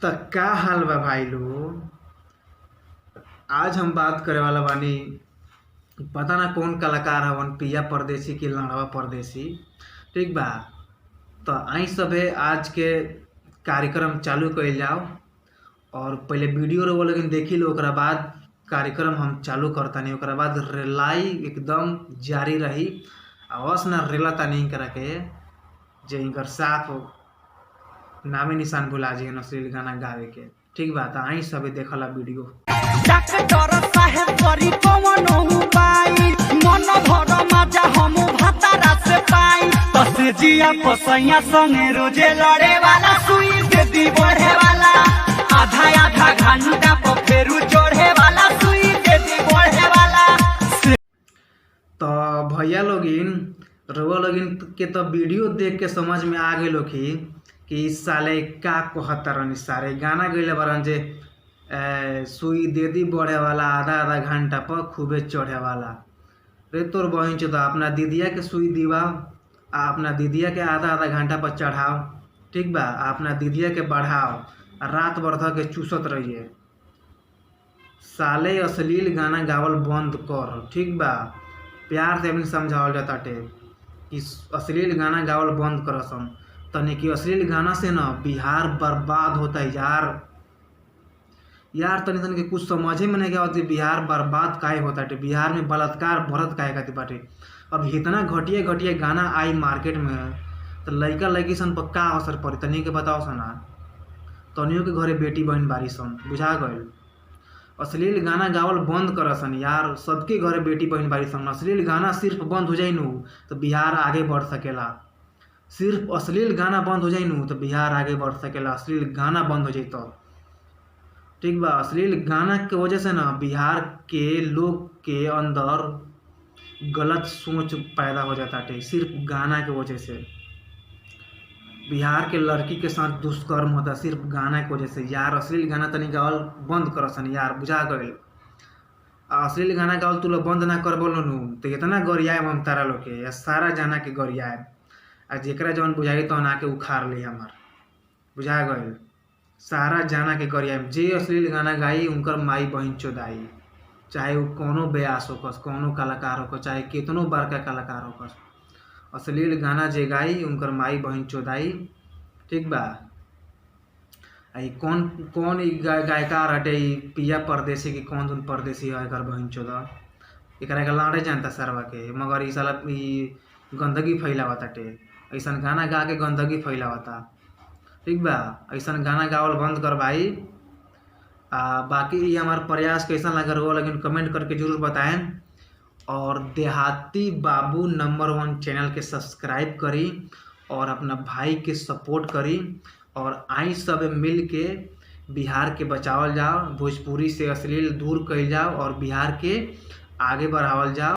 त का हाल बा भाई लोग। आज हम बात करे वाला बानी, पता ना कौन कलाकार हवन, पिया परदेसी की लड़वा परदेसी। ठीक बा, तो आई सभे आज के कार्यक्रम चालू कइल जाओ। और पहले वीडियो रहो लेकिन देखी लो, ओकरा बाद कार्यक्रम हम चालू करतानी। ओकरा बाद रेलाई एकदम जारी रही। अवस ना रेला तानी करा के जे इनकर साफ नामे निशान भुला जी अश्लील गाना गावे के। ठीक बा, तो आई सबे देखला वीडियो। डॉक्टर साहेब करी कौन उपाय, मन भर मजा हम भतारा से पाई। तसे जिया पसैया संगे रोजे लड़े वाला, सुई के दी बढ़े वाला, आधा आधा घंटा पर फेरू चढ़े वाला, सुई के दी बढ़े वाला। तो भैया लोगिन रउआ लोगिन के तो वीडियो देख के समझ में आ गए कि इस साले का कहतरन। सारे गाना गइले बरन जे सुई दे दी बढ़े वाला, आधा आधा घंटा पर खूबे चढ़े वाला। रे तोर बहन चोदा, अपना दीदिया के सुई दिवाओ, अपना दीदिया के आधा आधा घंटा पर चढ़ाओ। ठीक बा, अपना दीदिया के बढ़ाओ, रात भर धर के चूसत रहिए। साले अश्लील गाना गावल बंद कर। ठीक बा, प्यार से अपनी समझावल जाताटे कि अश्लील गाना गावल बंद करसन। तने कि अश्लील गाना से ना बिहार बर्बाद होता है यार। तनी तनी के कुछ समझे में नहीं आवत, बिहार बर्बाद काहे होता है। बिहार में बलात्कार भरत काहे खातिर बाटे। अब इतना घटिया घटिया गाना आई मार्केट में, तो लइका लइकी सन पर का असर पड़ी तनी के बताओ सना। तनियो के घरे बेटी बहन बारी सन, बुझा गइल। अश्लील गाना गावल बंद करसन यार, सबके घरे बेटी बहन बारी सन। अश्लील गाना सिर्फ बंद हो जाई नु तो बिहार आगे बढ़ सकेला। सिर्फ अश्लील गाना बंद हो जाई नु तो बिहार आगे बढ़ सकेला। अश्लील गाना बंद हो जाई तो ठीक बा। अश्लील गाना के वजह से ना बिहार के लोग के अंदर गलत सोच पैदा हो जाता है। सिर्फ गाना के वजह से बिहार के लड़की के साथ दुष्कर्म होता, सिर्फ गाना की वजह से यार। अश्लील गाना तनी गावल बंद करसन यार, बुझा गइल। अश्लील गाना गावल तू लोग बंद ना कर बोलो नु तो इतना गरियाए हम तारा लोग के, या सारा जाना के गरियाए। आ जेकरा जवन बुझाई तो आके उखाड़ ली हमार, बुझा गइल। सारा जाना के गरियाए। जे अश्लील गाना गाई उनकर माई बहन चोदाई, चाहे वो कोनो ब्यास होकस, कोनो कलाकार होकस, चाहे कितनो बड़का कलाकार होकस। अश्लील गाना जे गाई उनकर माई बहन चोदाई। ठीक बा। आई कौन कौन गायकार हटे पिया परदेसी की, कौन धुन परदेसी है एकर बहन चोदा। एकरा के लाड़े जानता सरवा के, मगर ई साला गंदगी फैलावताटे। ऐसन गाना गा के गंदगी फैलावता। ठीक बा, ऐसन गाना गावल बंद कर भाई। बाकी ये हमारा प्रयास कैसा लगा रहा लेकिन कमेंट करके जरूर बताएं। और देहाती बाबू नंबर 1 चैनल के सब्सक्राइब करी और अपना भाई के सपोर्ट करी। और आई सब मिल के बिहार के बचावल जाओ, भोजपुरी से अश्लील दूर कइल जाओ और बिहार के आगे बढ़ावल जाओ।